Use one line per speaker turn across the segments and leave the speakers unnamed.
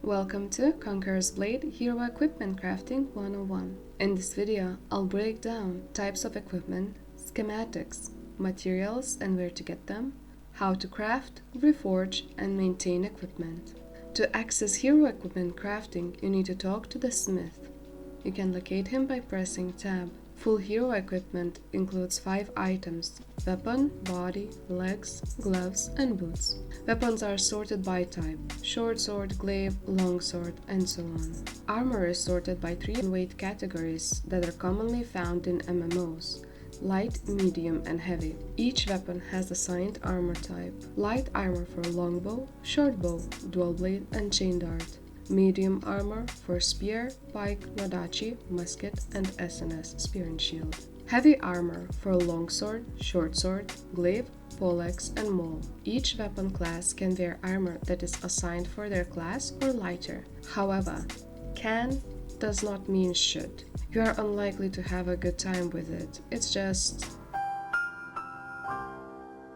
Welcome to Conqueror's Blade Hero Equipment Crafting 101. In this video, I'll break down types of equipment, schematics, materials and where to get them, how to craft, reforge, and maintain equipment. To access hero equipment crafting, you need to talk to the smith. You can locate him by pressing Tab. Full hero equipment includes 5 items: weapon, body, legs, gloves, and boots. Weapons are sorted by type: short sword, glaive, long sword, and so on. Armor is sorted by 3 weight categories that are commonly found in MMOs: light, medium, and heavy. Each weapon has assigned armor type: light armor for longbow, short bow, dual blade, and chain dart. Medium armor for spear, pike, wadachi, musket, and SNS, spear and shield. Heavy armor for longsword, short sword, glaive, poleaxe, and maul. Each weapon class can wear armor that is assigned for their class or lighter. However, can does not mean should. You are unlikely to have a good time with it. It's just...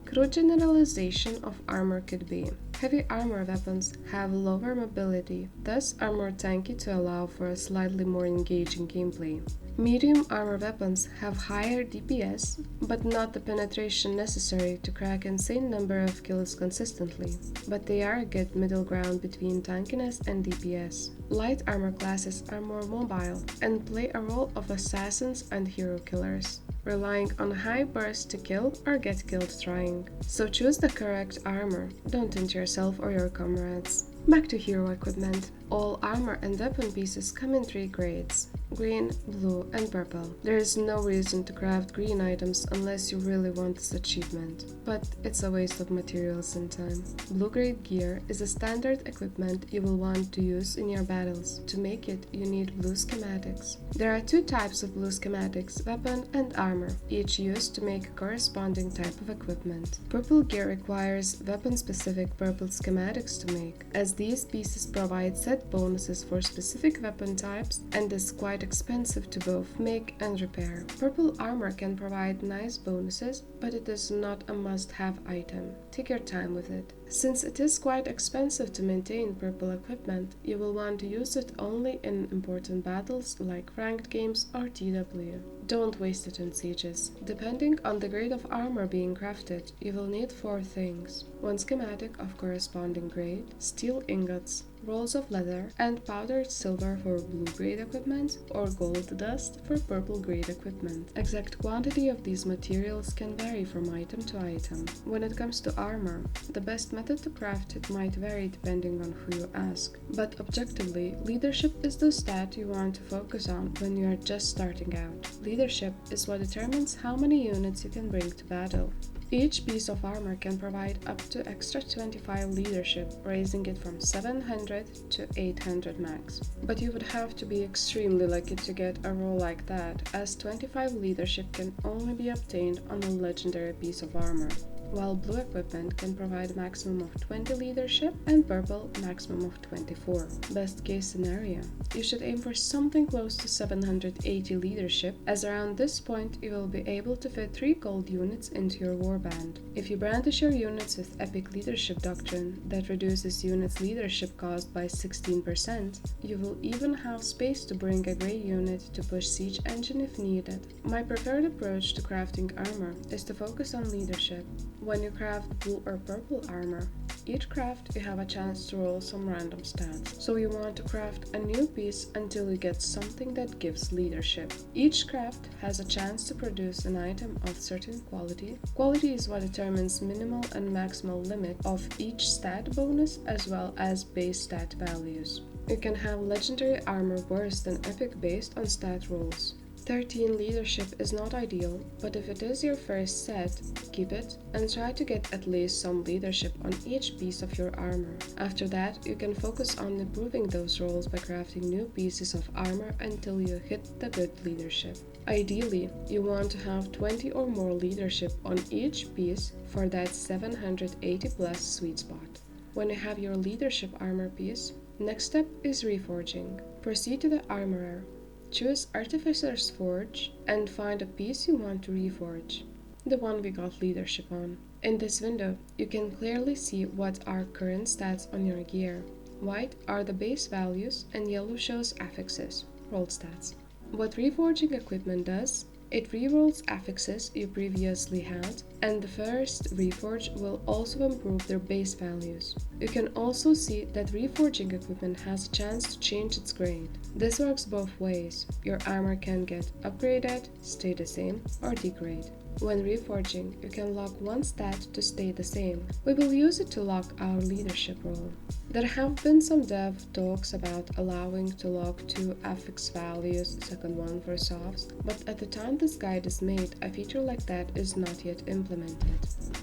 Crude generalization of armor could be: heavy armor weapons have lower mobility, thus are more tanky to allow for a slightly more engaging gameplay. Medium armor weapons have higher DPS, but not the penetration necessary to crack insane number of kills consistently, but they are a good middle ground between tankiness and DPS. Light armor classes are more mobile and play a role of assassins and hero killers, relying on high burst to kill or get killed trying. So choose the correct armor, don't injure yourself or your comrades. Back to hero equipment. All armor and weapon pieces come in 3 grades: green, blue, and purple. There is no reason to craft green items unless you really want this achievement, but it's a waste of materials and time. Blue grade gear is a standard equipment you will want to use in your battles. To make it, you need blue schematics. There are 2 types of blue schematics: weapon and armor, each used to make a corresponding type of equipment. Purple gear requires weapon-specific purple schematics to make, as these pieces provide set bonuses for specific weapon types and is quite expensive to both make and repair. Purple armor can provide nice bonuses, but it is not a must-have item. Take your time with it. Since it is quite expensive to maintain purple equipment, you will want to use it only in important battles like ranked games or TW. Don't waste it in sieges. Depending on the grade of armor being crafted, you will need 4 things: 1 schematic of corresponding grade, steel ingots, rolls of leather, and powdered silver for blue grade equipment, or gold dust for purple grade equipment. Exact quantity of these materials can vary from item to item. When it comes to armor, the best method to craft it might vary depending on who you ask, but objectively, leadership is the stat you want to focus on when you are just starting out. Leadership is what determines how many units you can bring to battle. Each piece of armor can provide up to extra 25 leadership, raising it from 700 to 800 max. But you would have to be extremely lucky to get a roll like that, as 25 leadership can only be obtained on a legendary piece of armor, while blue equipment can provide a maximum of 20 leadership and purple maximum of 24. Best case scenario, you should aim for something close to 780 leadership, as around this point you will be able to fit 3 gold units into your warband. If you brandish your units with epic leadership doctrine that reduces units' leadership cost by 16%, you will even have space to bring a grey unit to push siege engine if needed. My preferred approach to crafting armor is to focus on leadership. When you craft blue or purple armor, each craft you have a chance to roll some random stats, so you want to craft a new piece until you get something that gives leadership. Each craft has a chance to produce an item of certain quality. Quality is what determines minimal and maximal limit of each stat bonus as well as base stat values. You can have legendary armor worse than epic based on stat rolls. 13 leadership is not ideal, but if it is your first set, keep it and try to get at least some leadership on each piece of your armor. After that, you can focus on improving those rolls by crafting new pieces of armor until you hit the good leadership. Ideally, you want to have 20 or more leadership on each piece for that 780 plus sweet spot. When you have your leadership armor piece, next step is reforging. Proceed to the armorer. Choose Artificer's Forge and find a piece you want to reforge, the one we got leadership on. In this window, you can clearly see what are current stats on your gear. White are the base values and yellow shows affixes, roll stats. What reforging equipment does, it rerolls affixes you previously had, and the first reforge will also improve their base values. You can also see that reforging equipment has a chance to change its grade. This works both ways. Your armor can get upgraded, stay the same, or degrade. When reforging, you can lock one stat to stay the same. We will use it to lock our leadership role. There have been some dev talks about allowing to lock two affix values, second one for softs, but at the time this guide is made, a feature like that is not yet implemented.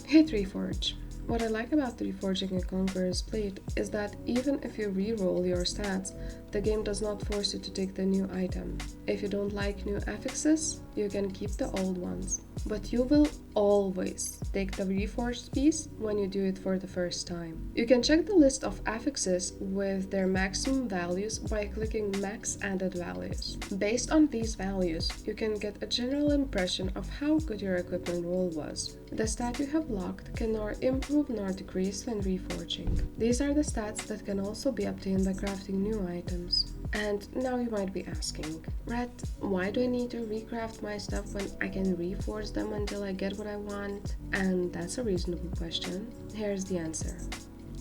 Hit reforge. What I like about the reforging a Conqueror's plate is that even if you reroll your stats, the game does not force you to take the new item. If you don't like new affixes, you can keep the old ones. But you will always take the reforged piece when you do it for the first time. You can check the list of affixes with their maximum values by clicking Max Added Values. Based on these values, you can get a general impression of how good your equipment roll was. The stat you have locked can nor improve nor decrease when reforging. These are the stats that can also be obtained by crafting new items. And now you might be asking, Red, why do I need to recraft my stuff when I can reforge them until I get what I want? And that's a reasonable question. Here's the answer.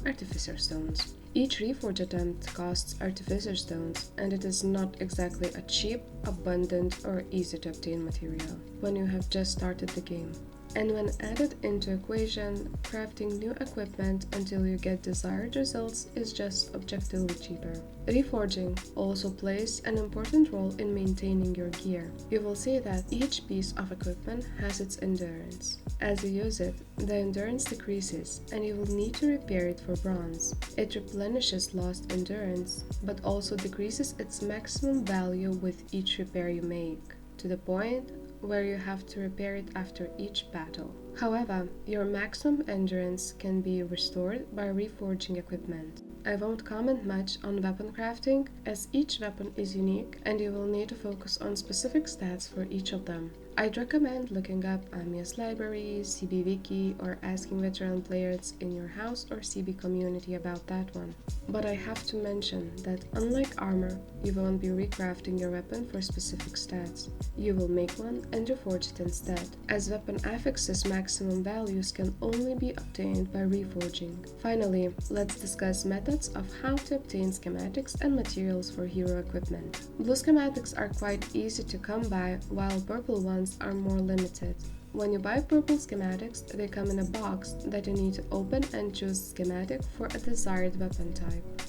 Artificer Stones. Each reforge attempt costs Artificer Stones, and it is not exactly a cheap, abundant, or easy to obtain material when you have just started the game. And when added into equation, crafting new equipment until you get desired results is just objectively cheaper. Reforging also plays an important role in maintaining your gear. You will see that each piece of equipment has its endurance. As you use it, the endurance decreases, and you will need to repair it for bronze. It replenishes lost endurance, but also decreases its maximum value with each repair you make, to the point where you have to repair it after each battle. However, your maximum endurance can be restored by reforging equipment. I won't comment much on weapon crafting, as each weapon is unique and you will need to focus on specific stats for each of them. I'd recommend looking up Amiya's library, CB Wiki, or asking veteran players in your house or CB community about that one. But I have to mention that unlike armor, you won't be recrafting your weapon for specific stats. You will make one and reforge it instead, as weapon affixes maximum values can only be obtained by reforging. Finally, let's discuss methods of how to obtain schematics and materials for hero equipment. Blue schematics are quite easy to come by, while purple ones are more limited. When you buy purple schematics, they come in a box that you need to open and choose schematic for a desired weapon type.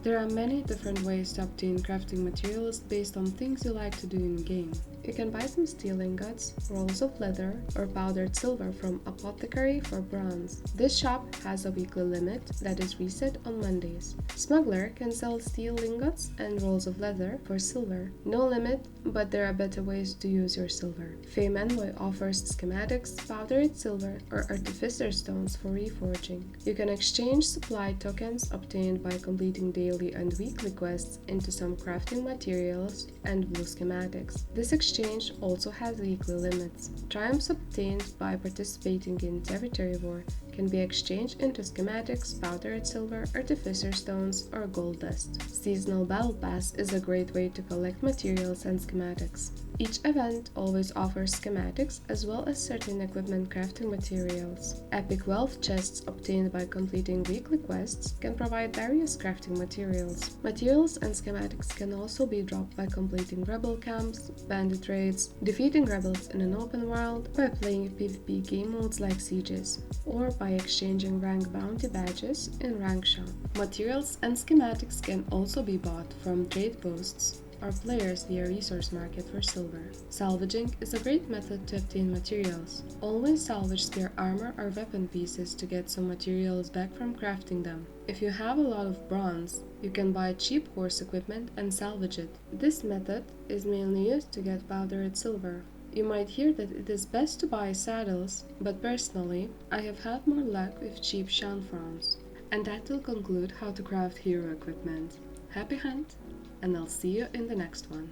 There are many different ways to obtain crafting materials based on things you like to do in-game. You can buy some steel ingots, rolls of leather, or powdered silver from Apothecary for bronze. This shop has a weekly limit that is reset on Mondays. Smuggler can sell steel ingots and rolls of leather for silver. No limit, but there are better ways to use your silver. Faen offers schematics, powdered silver, or artificer stones for reforging. You can exchange supply tokens obtained by completing daily and weekly quests into some crafting materials and blue schematics. This exchange also has weekly limits. Triumphs obtained by participating in territory war can be exchanged into schematics, powdered silver, artificer stones, or gold dust. Seasonal Battle Pass is a great way to collect materials and schematics. Each event always offers schematics as well as certain equipment crafting materials. Epic wealth chests obtained by completing weekly quests can provide various crafting materials. Materials and schematics can also be dropped by completing rebel camps, bandit raids, defeating rebels in an open world, by playing PvP game modes like sieges, or by exchanging rank bounty badges in rank shop. Materials and schematics can also be bought from trade posts or players via resource market for silver. Salvaging is a great method to obtain materials. Always salvage spare armor or weapon pieces to get some materials back from crafting them. If you have a lot of bronze, you can buy cheap horse equipment and salvage it. This method is mainly used to get powdered silver. You might hear that it is best to buy saddles, but personally, I have had more luck with cheap chanfrons. And that will conclude how to craft hero equipment. Happy hunt, and I'll see you in the next one.